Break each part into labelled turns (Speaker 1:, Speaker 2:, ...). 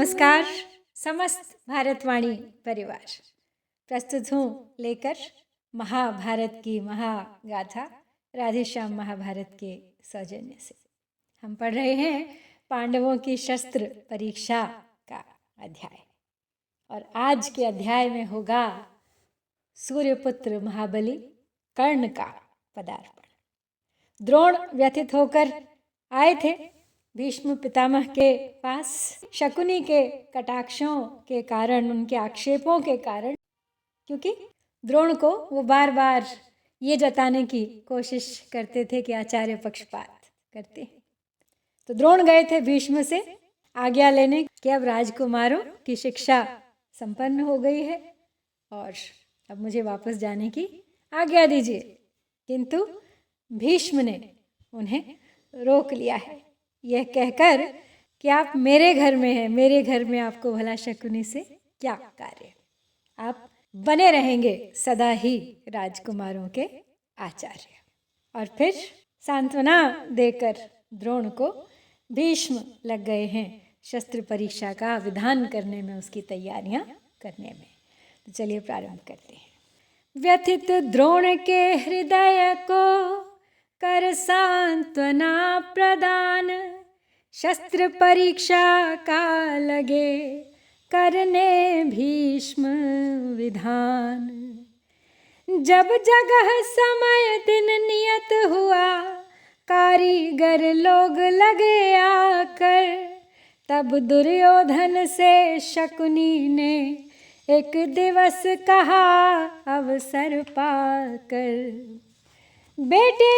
Speaker 1: नमस्कार समस्त भारतवाणी परिवार। प्रस्तुत हूँ लेकर महाभारत की महागाथा राधेश्याम महाभारत के सौजन्य से। हम पढ़ रहे हैं पांडवों की शस्त्र परीक्षा का अध्याय और आज के अध्याय में होगा सूर्यपुत्र महाबली कर्ण का पदार्पण। द्रोण व्यथित होकर आए थे भीष्म पितामह के पास। शकुनी के कटाक्षों के कारण, उनके आक्षेपों के कारण, क्योंकि द्रोण को वो बार बार ये जताने की कोशिश करते थे कि आचार्य पक्षपात करते हैं। तो द्रोण गए थे भीष्म से आज्ञा लेने कि अब राजकुमारों की शिक्षा संपन्न हो गई है और अब मुझे वापस जाने की आज्ञा दीजिए। किंतु भीष्म ने उन्हें रोक लिया है, यह कहकर कि आप मेरे घर में हैं, मेरे घर में आपको भला शकुनी से क्या कार्य, आप बने रहेंगे सदा ही राजकुमारों के आचार्य। और फिर सांत्वना देकर द्रोण को भीष्म लग गए हैं शस्त्र परीक्षा का विधान करने में, उसकी तैयारियां करने में। तो चलिए प्रारंभ करते हैं। व्यथित द्रोण के हृदय को कर सांत्वना प्रदान, शस्त्र परीक्षा का लगे करने भीष्म विधान। जब जगह समय दिन नियत हुआ, कारीगर लोग लगे आकर, तब दुर्योधन से शकुनी ने एक दिवस कहा अवसर पाकर, बेटे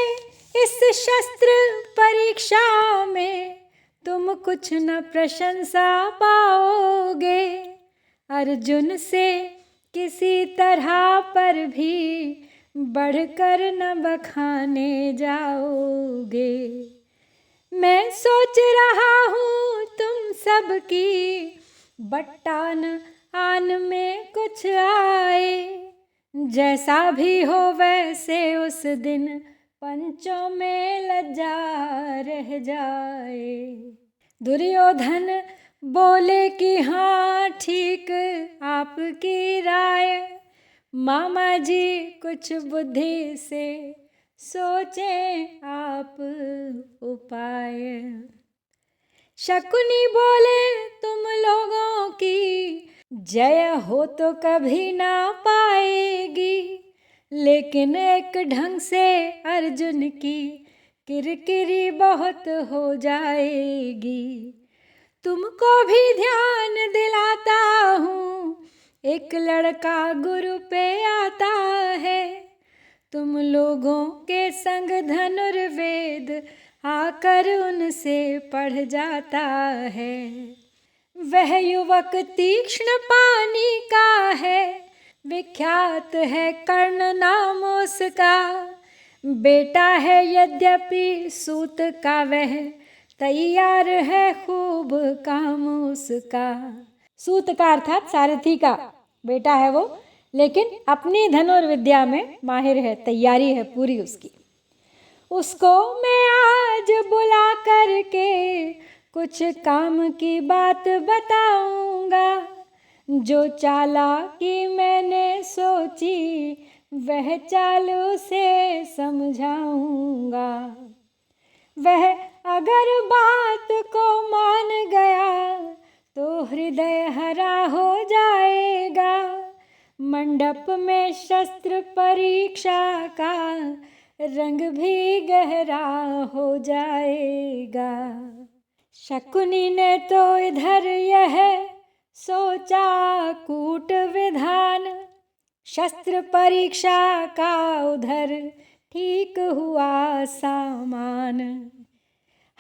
Speaker 1: इस शस्त्र परीक्षा में तुम कुछ न प्रशंसा पाओगे, अर्जुन से किसी तरह पर भी बढ़कर न बखाने जाओगे। मैं सोच रहा हूँ तुम सबकी बट्टान आन में कुछ आए, जैसा भी हो वैसे उस दिन पंचों में लज्जा रह जाए। दुर्योधन बोले कि हाँ ठीक आपकी राय, मामा जी कुछ बुद्धि से सोचें आप उपाय। शकुनी बोले तुम लोगों की जय हो तो कभी ना पाएगी, लेकिन एक ढंग से अर्जुन की किरकिरी बहुत हो जाएगी। तुमको भी ध्यान दिलाता हूँ, एक लड़का गुरु पे आता है, तुम लोगों के संग धनुर्वेद आकर उनसे पढ़ जाता है। वह युवक तीक्ष्ण पानी का है, विख्यात है कर्ण नाम उसका, बेटा है यद्यपि सूत का, वह तैयार है खूब काम उसका। सूत का अर्थात सारथी का बेटा है वो, लेकिन अपनी धनुर्विद्या में माहिर है, तैयारी है पूरी उसकी। उसको मैं आज बुला करके कुछ काम की बात बताऊंगा, जो चालाकी मैंने सोची वह चाल उसे समझाऊंगा। वह अगर बात को मान गया तो हृदय हरा हो जाएगा, मंडप में शस्त्र परीक्षा का रंग भी गहरा हो जाएगा। शकुनी ने तो इधर यह सोचा कूट विधान, शस्त्र परीक्षा का उधर ठीक हुआ सामान।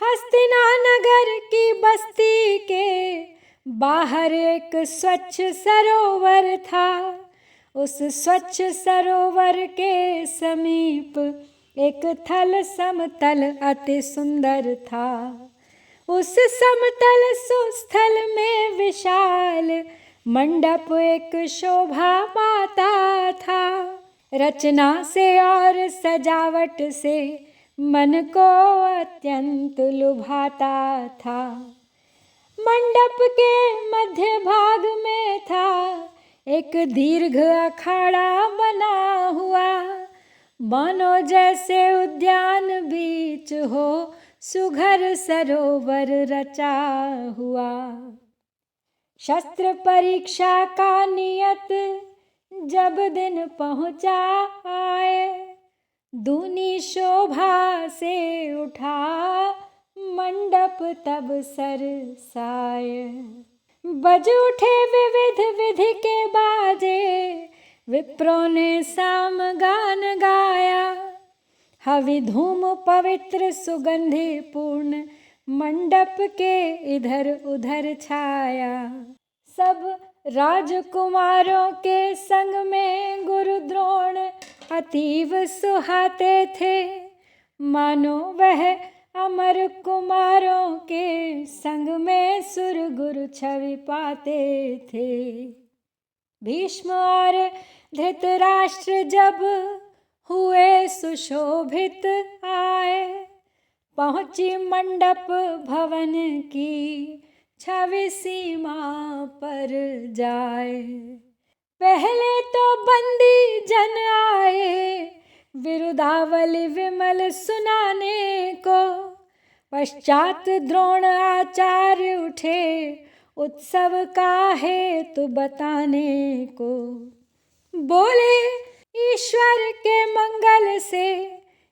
Speaker 1: हस्तिनानगर की बस्ती के बाहर एक स्वच्छ सरोवर था, उस स्वच्छ सरोवर के समीप एक थल समतल अति सुंदर था। उस समतल सुस्थल में विशाल मंडप एक शोभा पाता था, रचना से और सजावट से मन को अत्यंत लुभाता था। मंडप के मध्य भाग में था एक दीर्घ अखाड़ा बना हुआ, मानो जैसे उद्यान बीच हो सुघर सरोवर रचा हुआ। शस्त्र परीक्षा का नियत जब दिन पहुंचा आए, दूनी शोभा से उठा मंडप तब सरसाए। बज उठे विविध विधि के बाजे, विप्रों ने सामगान गाया। हवि धूम पवित्र सुगंधि पूर्ण मंडप के इधर उधर छाया। सब राजकुमारों के संग में गुरु द्रोण अतीव सुहाते थे, मानो वह अमर कुमारों के संग में सुर गुरु छवि पाते थे। भीष्म और धृतराष्ट्र जब हुए सुशोभित आए, पहुंची मंडप भवन की छवि सीमा पर जाए। पहले तो बंदी जन आए विरुदावली विमल सुनाने को, पश्चात द्रोण आचार्य उठे उत्सव का हेतु बताने को। बोले ईश्वर के मंगल से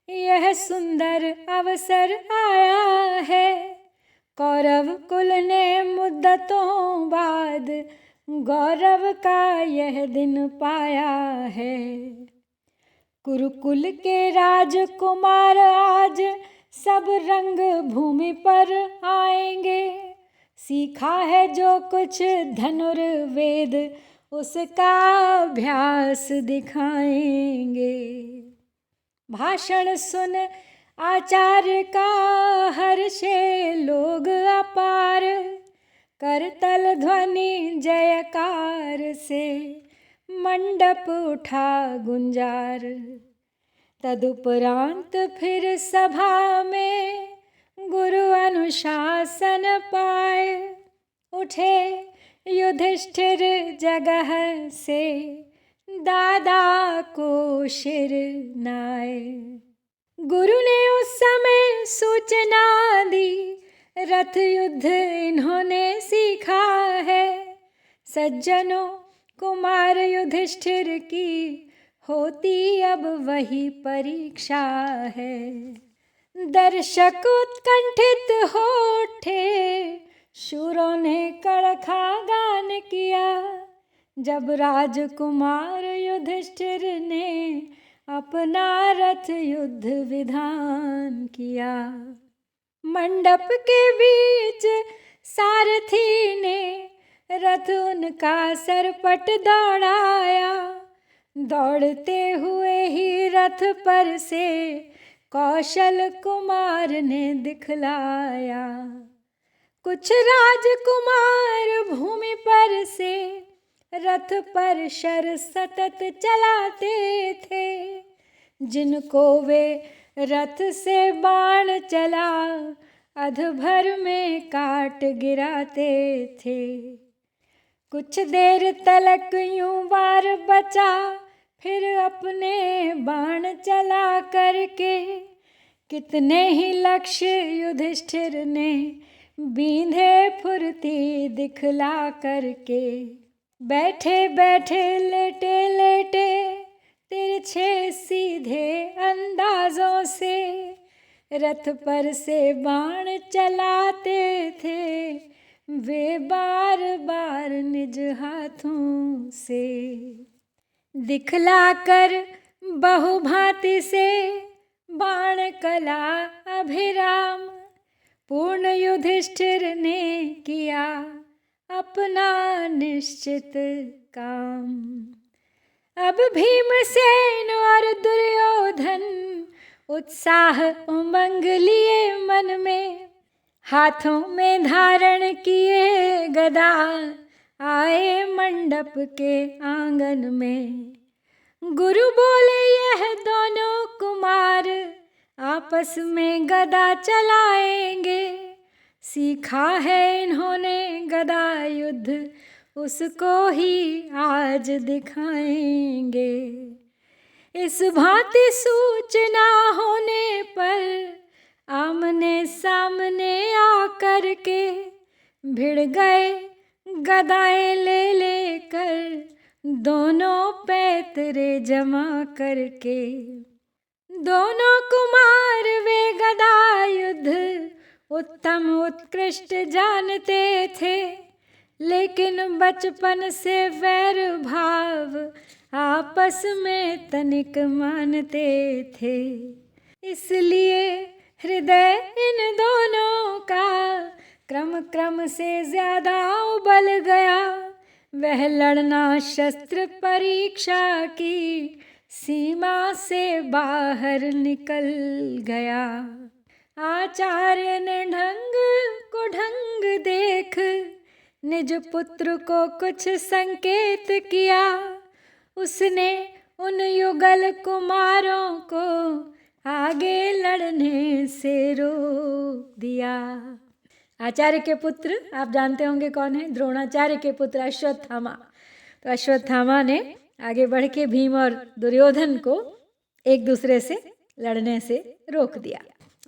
Speaker 1: यह सुंदर अवसर आया है, कौरव कुल ने मुद्दतों बाद गौरव का यह दिन पाया है। कुरुकुल के राजकुमार आज सब रंग भूमि पर आएंगे, सीखा है जो कुछ धनुर्वेद उसका अभ्यास दिखाएंगे। भाषण सुन आचार्य का हर्षे लोग अपार, करतल ध्वनि जयकार से मंडप उठा गुंजार। तदुपरांत फिर सभा में गुरु अनुशासन पाए, उठे युधिष्ठिर जगह से दादा को शिर नाए। गुरु ने उस समय सूचना दी, रथ युद्ध इन्होंने सीखा है। सज्जनों कुमार युधिष्ठिर की होती अब वही परीक्षा है। दर्शक उत्कंठित हो उठे, शूरों ने कड़खा गान किया, जब राजकुमार युधिष्ठिर ने अपना रथ युद्ध विधान किया। मंडप के बीच सारथी ने रथ उनका सरपट दौड़ाया, दौड़ते हुए ही रथ पर से कौशल कुमार ने दिखलाया। कुछ राजकुमार भूमि पर से रथ पर शर सतत चलाते थे, जिनको वे रथ से बाण चला अधभर में काट गिराते थे। कुछ देर तलक यूं वार बचा, फिर अपने बाण चला करके कितने ही लक्ष्य युधिष्ठिर ने बींधे फुर्ती दिखला करके। बैठे बैठे लेटे लेटे तिरछे सीधे अंदाजों से रथ पर से बाण चलाते थे, वे बार बार निज हाथों से। दिखला कर बहुभांति से बाण कला अभिराम, पूर्ण युधिष्ठिर ने किया अपना निश्चित काम। अब भीमसेन और दुर्योधन उत्साह उमंग लिए मन में, हाथों में धारण किए गदा आए मंडप के आंगन में। गुरु बोले यह दोनों कुमार आपस में गदा चलाएंगे, सीखा है इन्होंने गदा युद्ध, उसको ही आज दिखाएंगे। इस भांति सूचना होने पर आमने सामने आकर के भिड़ गए गदाएं ले लेकर, दोनों पैतरे जमा करके। दोनों कुमार वे गदा युद्ध उत्तम उत्कृष्ट जानते थे, लेकिन बचपन से वैर भाव आपस में तनिक मानते थे। इसलिए हृदय इन दोनों का क्रम क्रम से ज्यादा उबल गया। वह लड़ना शस्त्र परीक्षा की सीमा से बाहर निकल गया। आचार्य ने ढंग को ढंग देख निज पुत्र को कुछ संकेत किया। उसने उन युगल कुमारों को आगे लड़ने से रोक दिया। आचार्य के पुत्र आप जानते होंगे कौन है? द्रोणाचार्य के पुत्र अश्वत्थामा। तो अश्वत्थामा ने आगे बढ़ के भीम और दुर्योधन को एक दूसरे से लड़ने से रोक दिया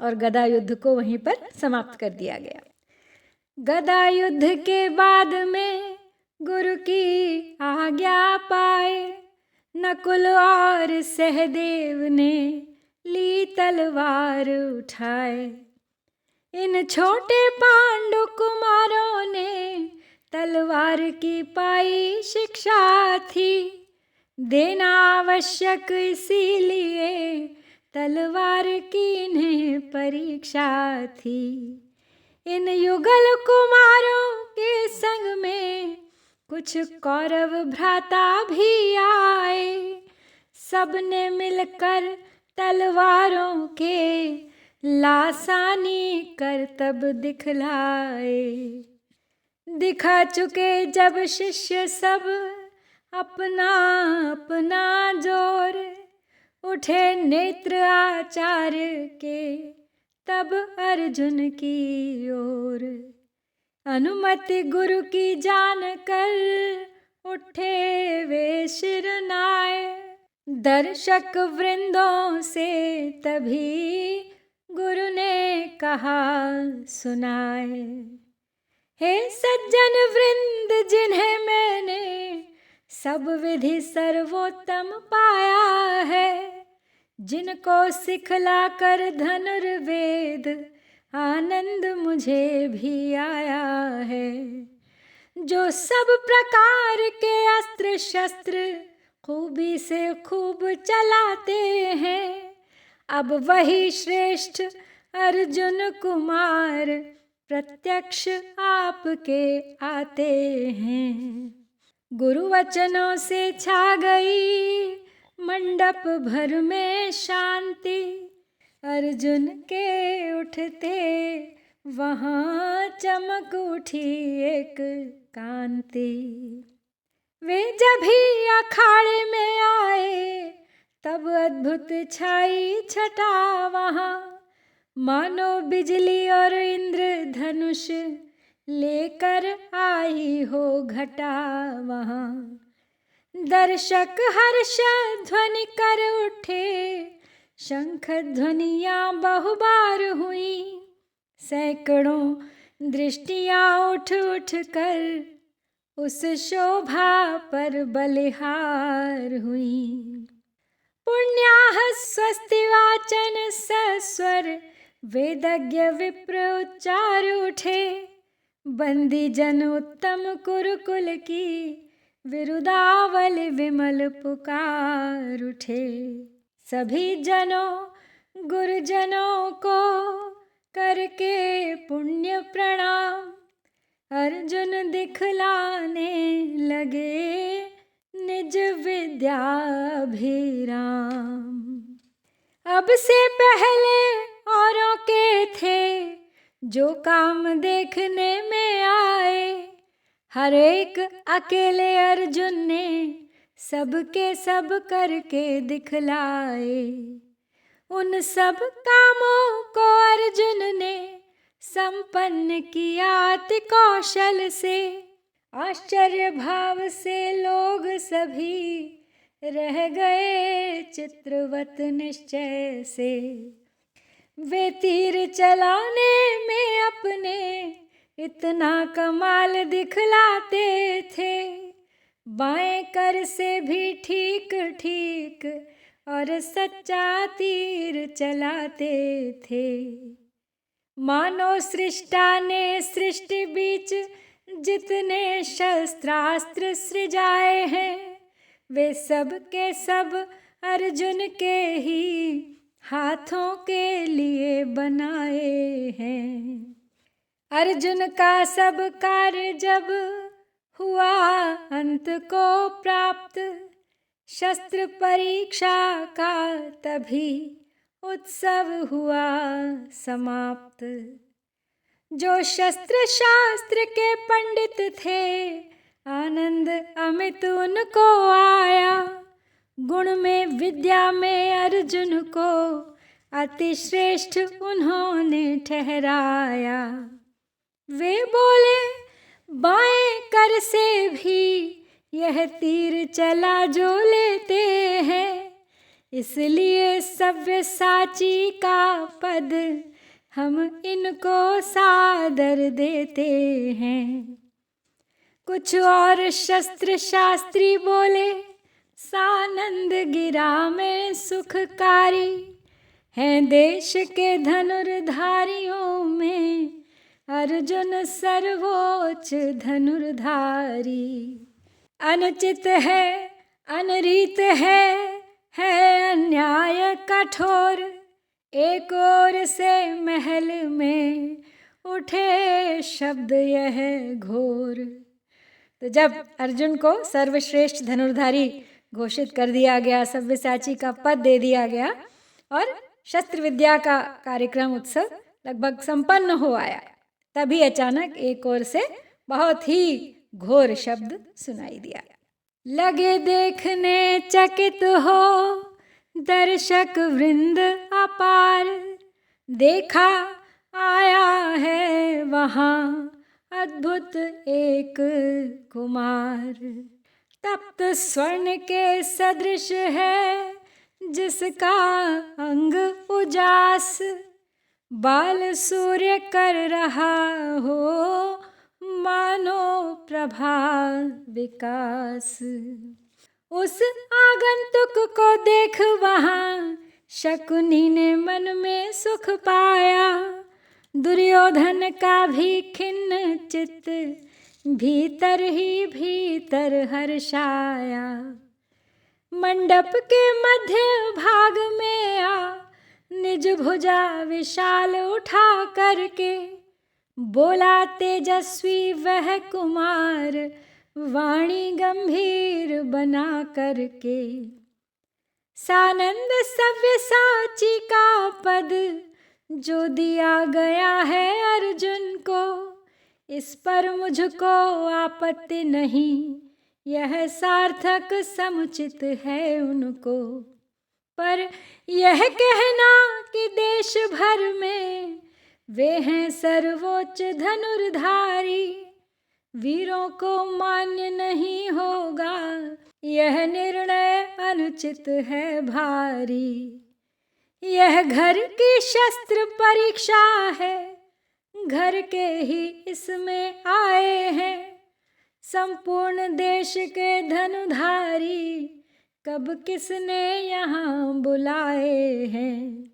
Speaker 1: और गदा युद्ध को वहीं पर समाप्त कर दिया गया। गदा युद्ध के बाद में गुरु की आज्ञा पाए नकुल और सहदेव ने ली तलवार उठाए। इन छोटे पांडु कुमारों ने तलवार की पाई शिक्षा थी, देना आवश्यक इसीलिए तलवार की इन्हें परीक्षा थी। इन युगल कुमारों के संग में कुछ कौरव भ्राता भी आए। सबने मिलकर तलवारों के लासानी करतब दिखलाए। दिखा चुके जब शिष्य सब अपना अपना जोर, उठे नेत्र आचार्य के तब अर्जुन की ओर। अनुमति गुरु की जान कर उठे वे शिरनाए। दर्शक वृंदों से तभी गुरु ने कहा सुनाए। हे सज्जन वृंद जिन्हें मैंने सब विधि सर्वोत्तम पाया है, जिनको सिखला कर धनुर्वेद आनंद मुझे भी आया है। जो सब प्रकार के अस्त्र शस्त्र खूबी से खूब चलाते हैं, अब वही श्रेष्ठ अर्जुन कुमार प्रत्यक्ष आपके आते हैं। गुरु वचनों से छा गई मंडप भर में शांति। अर्जुन के उठते वहाँ चमक उठी एक कांति। वे जब ही अखाड़े में आए तब अद्भुत छाई छटा वहाँ, मानो बिजली और इंद्रधनुष लेकर आई हो घटा वहाँ। दर्शक हर्ष ध्वनि कर उठे, शंख ध्वनियाँ बहुबार हुई। सैकड़ों दृष्टियाँ उठ उठ कर उस शोभा पर बलिहार हुई। पुण्याः स्वस्ति वाचन सस्वर वेदज्ञ विप्र उच्चार उठे। बंदी जन उत्तम कुरुकुल की विरुदावल विमल पुकार उठे। सभी जनों गुरुजनों को करके पुण्य प्रणाम, अर्जुन दिखलाने लगे निज विद्याभिराम। अब से पहले औरों के थे जो काम देखने में आए, हर एक अकेले अर्जुन ने सबके सब करके दिखलाए। उन सब कामों को अर्जुन ने संपन्न किया अति कौशल से। आश्चर्य भाव से लोग सभी रह गए चित्रवत निश्चय से। वे तीर चलाने में अपने इतना कमाल दिखलाते थे, बाएं कर से भी ठीक ठीक और सच्चा तीर चलाते थे। मानो सृष्टा ने सृष्टि बीच जितने शस्त्रास्त्र सृजाए हैं, वे सब के सब अर्जुन के ही हाथों के लिए बनाए हैं। अर्जुन का सब कार्य जब हुआ अंत को प्राप्त, शस्त्र परीक्षा का तभी उत्सव हुआ समाप्त। जो शस्त्र शास्त्र के पंडित थे, आनंद अमित उनको आया। गुण में विद्या में अर्जुन को अति श्रेष्ठ उन्होंने ठहराया। वे बोले बाएं कर से भी यह तीर चला जो लेते हैं, इसलिए सव्यसाची का पद हम इनको सादर देते हैं। कुछ और शस्त्र शास्त्री बोले सानंद गिरा में सुखकारी, हैं देश के धनुर्धारियों में अर्जुन सर्वोच्च धनुर्धारी। अनुचित है अनरीत है अन्याय कठोर, एक ओर से महल में उठे शब्द यह घोर। तो जब अर्जुन को सर्वश्रेष्ठ धनुर्धारी घोषित कर दिया गया, सव्यसाची का पद दे दिया गया और शस्त्र विद्या का कार्यक्रम उत्सव लगभग संपन्न हो आया, तभी अचानक एक ओर से बहुत ही घोर शब्द सुनाई दिया। लगे देखने चकित हो दर्शक वृंद अपार, देखा आया है वहाँ अद्भुत एक कुमार। तप्त स्वर्ण के सदृश है जिसका अंग उजास, बाल सूर्य कर रहा हो मानो प्रभा विकास। उस आगंतुक को देख वहाँ शकुनी ने मन में सुख पाया, दुर्योधन का भी खिन्न चित्त भीतर ही भीतर हर्षाया। मंडप के मध्य भाग में आ निज भुजा विशाल उठा करके, बोला तेजस्वी वह कुमार वाणी गंभीर बना करके। सानंद सव्यसाची का पद जो दिया गया है अर्जुन को, इस पर मुझको आपत्ति नहीं, यह सार्थक समुचित है उनको। पर यह कहना कि देश भर में वे हैं सर्वोच्च धनुर्धारी, वीरों को मान्य नहीं होगा, यह निर्णय अनुचित है भारी। यह घर की शस्त्र परीक्षा है, घर के ही इसमें आए हैं, संपूर्ण देश के धनुधारी कब किसने यहाँ बुलाए हैं।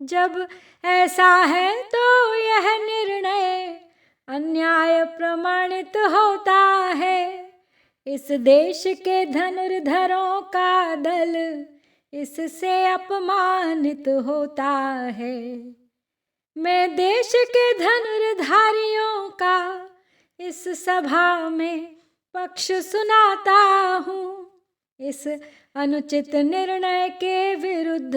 Speaker 1: जब ऐसा है तो यह निर्णय अन्याय प्रमाणित होता है, इस देश के धनुर्धरों का दल इससे अपमानित होता है। मैं देश के धनुर्धारियों का इस सभा में पक्ष सुनाता हूँ, इस अनुचित निर्णय के विरुद्ध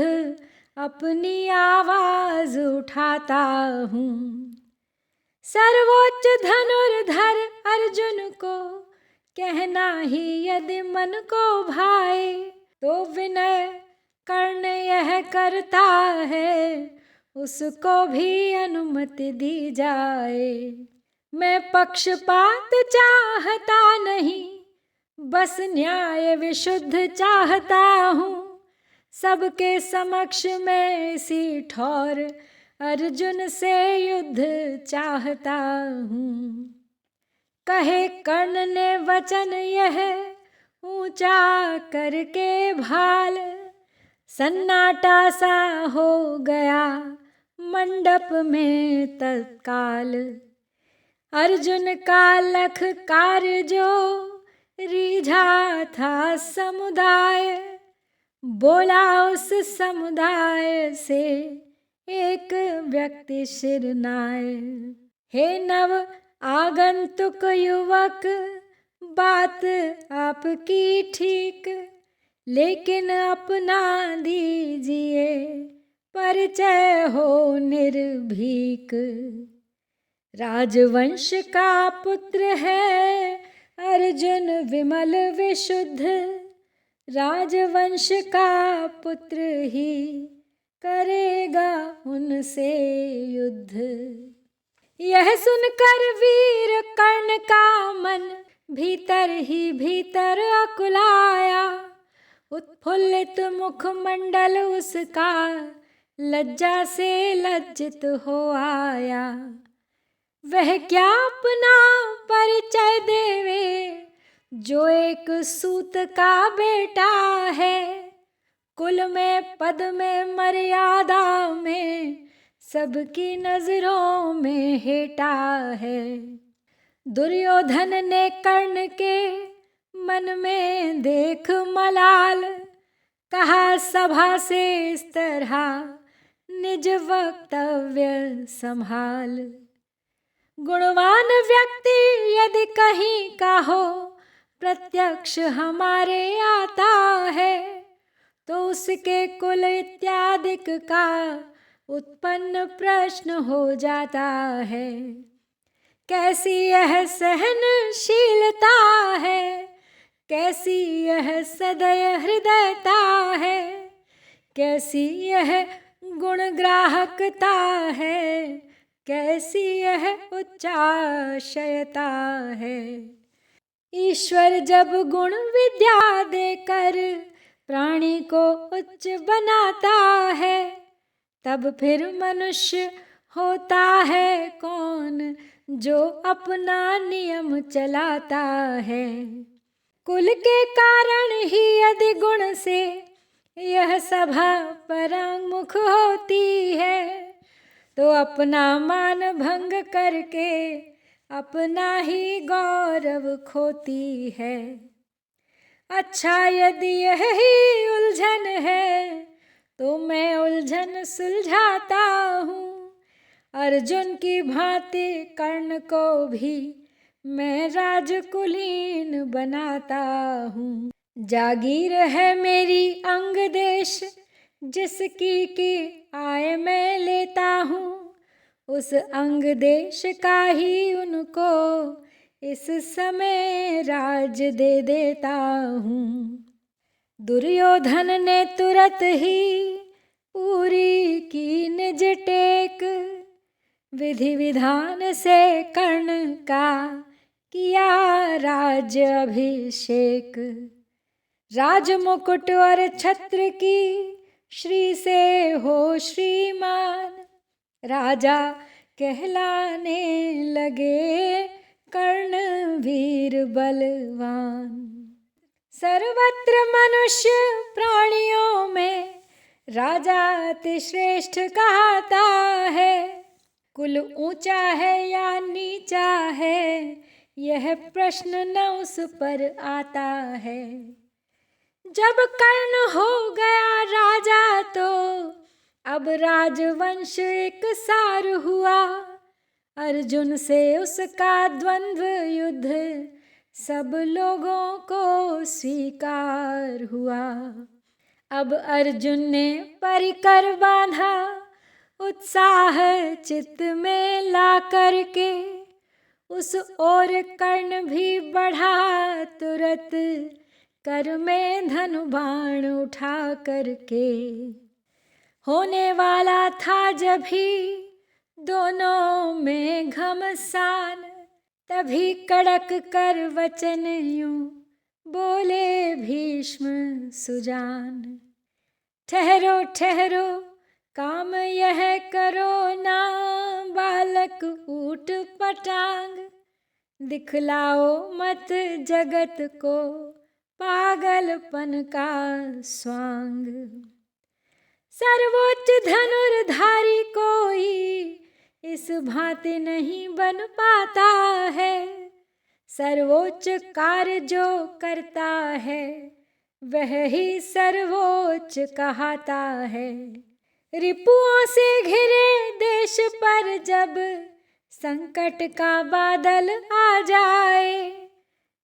Speaker 1: अपनी आवाज उठाता हूँ। सर्वोच्च धनुर्धर अर्जुन को कहना ही यदि मन को भाए, तो विनय कर्ण यह करता है उसको भी अनुमति दी जाए। मैं पक्षपात चाहता नहीं, बस न्याय विशुद्ध चाहता हूँ। सबके समक्ष मैं इसी ठौर अर्जुन से युद्ध चाहता हूँ। कहे कर्ण ने वचन यह ऊंचा करके भाल, सन्नाटा सा हो गया मंडप में तत्काल। अर्जुन का लख कार्य जो रीझा था समुदाय, बोला उस समुदाय से एक व्यक्ति शिरनाय। हे नव आगंतुक युवक, बात आपकी ठीक, लेकिन अपना दीजिए परिचय हो निर्भीक। राजवंश का पुत्र है अर्जुन विमल विशुद्ध, राजवंश का पुत्र ही करेगा उनसे युद्ध। यह सुनकर वीर कर्ण का मन भीतर ही भीतर अकुलाया। उत्फुल्लित मुखमंडल उसका लज्जा से लज्जित हो आया। वह क्या अपना परिचय देवे, जो एक सूत का बेटा है। कुल में पद में मर्यादा में सबकी नजरों में हेटा है। दुर्योधन ने कर्ण के मन में देख मलाल, कहा सभा से इस तरह निज वक्तव्य संभाल। गुणवान व्यक्ति यदि कहीं का हो प्रत्यक्ष हमारे आता है, तो उसके कुल इत्यादिक का उत्पन्न प्रश्न हो जाता है। कैसी यह सहनशीलता है, कैसी यह सदय हृदयता है, कैसी यह गुणग्राहकता है, कैसी यह उच्चाशयता है। ईश्वर जब गुण विद्या देकर प्राणी को उच्च बनाता है, तब फिर मनुष्य होता है कौन जो अपना नियम चलाता है। कुल के कारण ही यदि गुण से यह सभा परांगमुख होती है, तो अपना मान भंग करके अपना ही गौरव खोती है। अच्छा यदि यही उलझन है, तो मैं उलझन सुलझाता हूँ। अर्जुन की भांति कर्ण को भी मैं राजकुलीन बनाता हूँ। जागीर है मेरी अंग देश, जिसकी की आय मैं लेता हूँ। उस अंग देश का ही उनको इस समय राज दे देता हूँ। दुर्योधन ने तुरंत ही पूरी की निज टेक, विधि विधान से कर्ण का किया राज्य अभिषेक। राज मुकुट और छत्र की श्री से हो श्रीमान, राजा कहलाने लगे कर्ण वीर बलवान। सर्वत्र मनुष्य प्राणियों में राजा अति श्रेष्ठ कहता है। कुल ऊंचा है या नीचा है, यह प्रश्न न उस पर आता है। जब कर्ण हो गया राजा, तो अब राजवंश एक सार हुआ। अर्जुन से उसका द्वंद्व युद्ध सब लोगों को स्वीकार हुआ। अब अर्जुन ने परिकर बांधा, उत्साह चित्त में ला करके उस ओर कर्ण भी बढ़ा तुरत, कर में धनु बाण उठा करके। होने वाला था जब ही दोनों में घमसान, तभी कड़क कर वचन यूं बोले भीष्म सुजान। ठहरो ठहरो काम यह करो ना, बालक ऊट पटांग, दिखलाओ मत जगत को पागलपन का स्वांग। सर्वोच्च धनुर्धारी कोई इस भांति नहीं बन पाता है, सर्वोच्च कार्य जो करता है वह ही सर्वोच्च कहता है। रिपुओं से घिरे देश पर जब संकट का बादल आ जाए,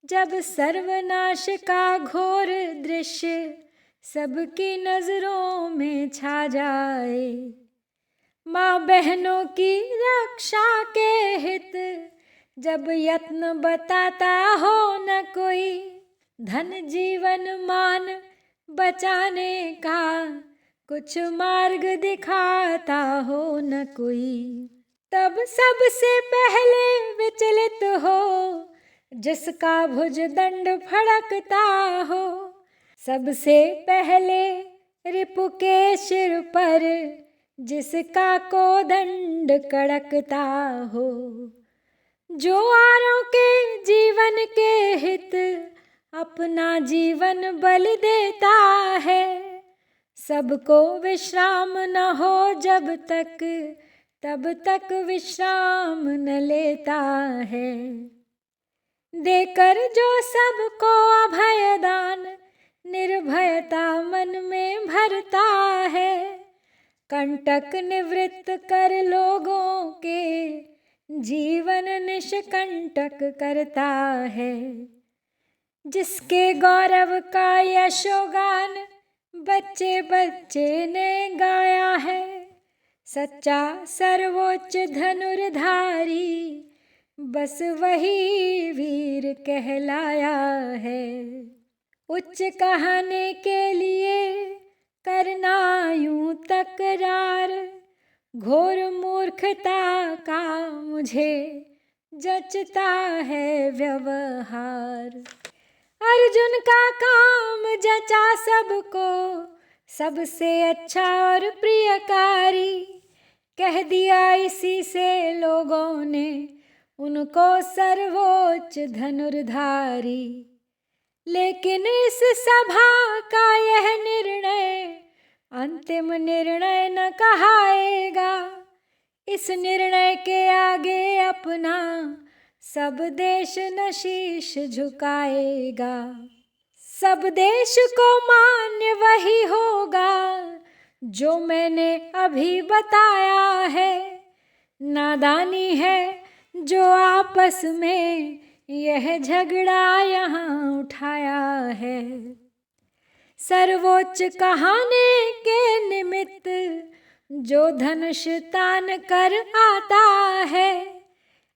Speaker 1: जब सर्वनाश का घोर दृश्य सबकी नजरों में छा जाए, माँ बहनों की रक्षा के हित जब यत्न बताता हो न कोई, धन जीवन मान बचाने का कुछ मार्ग दिखाता हो न कोई, तब सबसे पहले विचलित हो जिसका भुजदंड फड़कता हो, सबसे पहले रिपु के सिर पर जिसका कोदंड कड़कता हो, जो औरों के जीवन के हित अपना जीवन बलि देता है, सबको विश्राम न हो जब तक तब तक विश्राम न लेता है। देकर जो सबको अभय दान निर्भयता मन में भरता है, कंटक निवृत्त कर लोगों के जीवन निष्कंटक करता है। जिसके गौरव का यशोगान बच्चे बच्चे ने गाया है, सच्चा सर्वोच्च धनुर्धारी बस वही वीर कहलाया है। उच्च कहने के लिए करना यूं तकरार, घोर मूर्खता का मुझे जचता है व्यवहार। अर्जुन का काम जचा सबको सबसे अच्छा और प्रियकारी, कह दिया इसी से लोगों ने उनको सर्वोच्च धनुर्धारी। लेकिन इस सभा का यह निर्णय अंतिम निर्णय न कहाएगा, इस निर्णय के आगे अपना सब देश न शीश झुकाएगा। सब देश को मान्य वही होगा जो मैंने अभी बताया है, नादानी है जो आपस में यह झगड़ा यहाँ उठाया है। सर्वोच्च कहने के निमित्त जो धनुष तान कर आता है,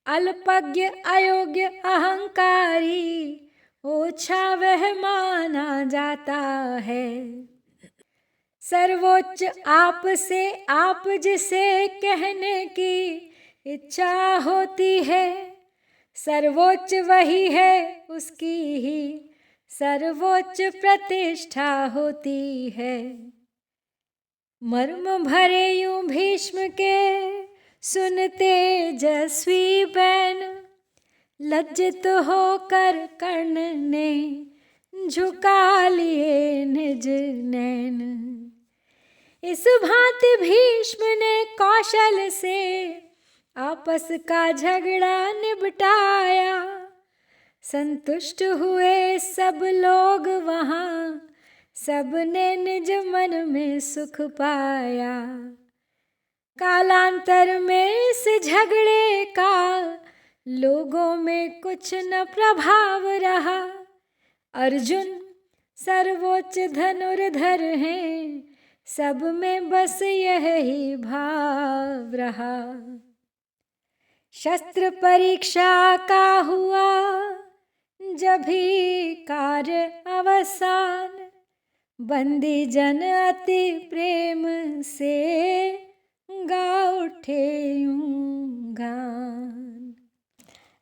Speaker 1: अल्पज्ञ अयोग्य अहंकारी ओछा वह माना जाता है। सर्वोच्च आप से आप जिसे कहने की इच्छा होती है, सर्वोच्च वही है उसकी ही सर्वोच्च प्रतिष्ठा होती है। मर्म भरे यूं भीष्म के सुन तेजस्वी बैन, लज्जित होकर कर्ण ने झुका लिए निज नैन। इस भांति भीष्म ने कौशल से आपस का झगड़ा निपटाया। संतुष्ट हुए सब लोग वहाँ, सबने निज मन में सुख पाया। कालांतर में इस झगड़े का लोगों में कुछ न प्रभाव रहा। अर्जुन सर्वोच्च धनुर्धर हैं, सब में बस यही भाव रहा। शस्त्र परीक्षा का हुआ जब भी कार्य अवसान, बंदी जन अति प्रेम से गा उठे यूं गान।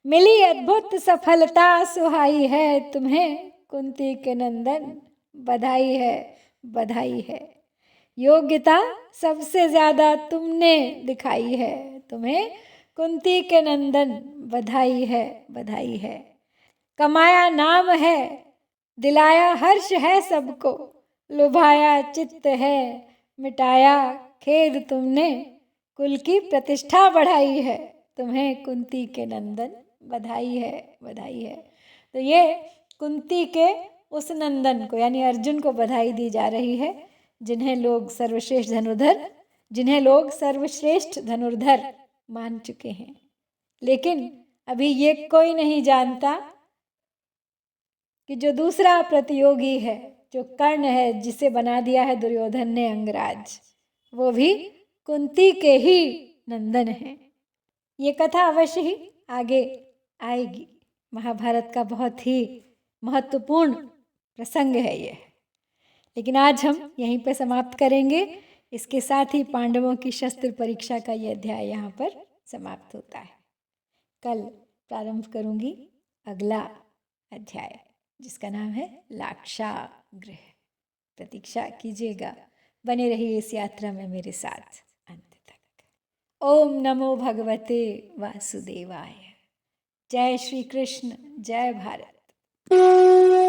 Speaker 1: मिली अद्भुत सफलता सुहाई है तुम्हें कुंती के नंदन, बधाई है बधाई है। योग्यता सबसे ज्यादा तुमने दिखाई है, तुम्हें कुंती के नंदन, बधाई है बधाई है। कमाया नाम है, दिलाया हर्ष है सबको, लुभाया चित्त है, मिटाया खेद तुमने, कुल की प्रतिष्ठा बढ़ाई है, तुम्हें कुंती के नंदन, बधाई है बधाई है। तो ये कुंती के उस नंदन को यानी अर्जुन को बधाई दी जा रही है जिन्हें लोग सर्वश्रेष्ठ धनुर्धर मान चुके हैं। लेकिन अभी ये कोई नहीं जानता कि जो दूसरा प्रतियोगी है, जो कर्ण है, जिसे बना दिया है दुर्योधन ने अंगराज, वो भी कुंती के ही नंदन है। ये कथा अवश्य ही आगे आएगी। महाभारत का बहुत ही महत्वपूर्ण प्रसंग है ये। लेकिन आज हम यहीं पर समाप्त करेंगे। इसके साथ ही पांडवों की शस्त्र परीक्षा का ये अध्याय यहाँ पर समाप्त होता है। कल प्रारंभ करूंगी अगला अध्याय जिसका नाम है लाक्षागृह। प्रतीक्षा कीजिएगा, बने रहिए इस यात्रा में मेरे साथ अंत तक। ओम नमो भगवते वासुदेवाय। जय श्री कृष्ण, जय भारत।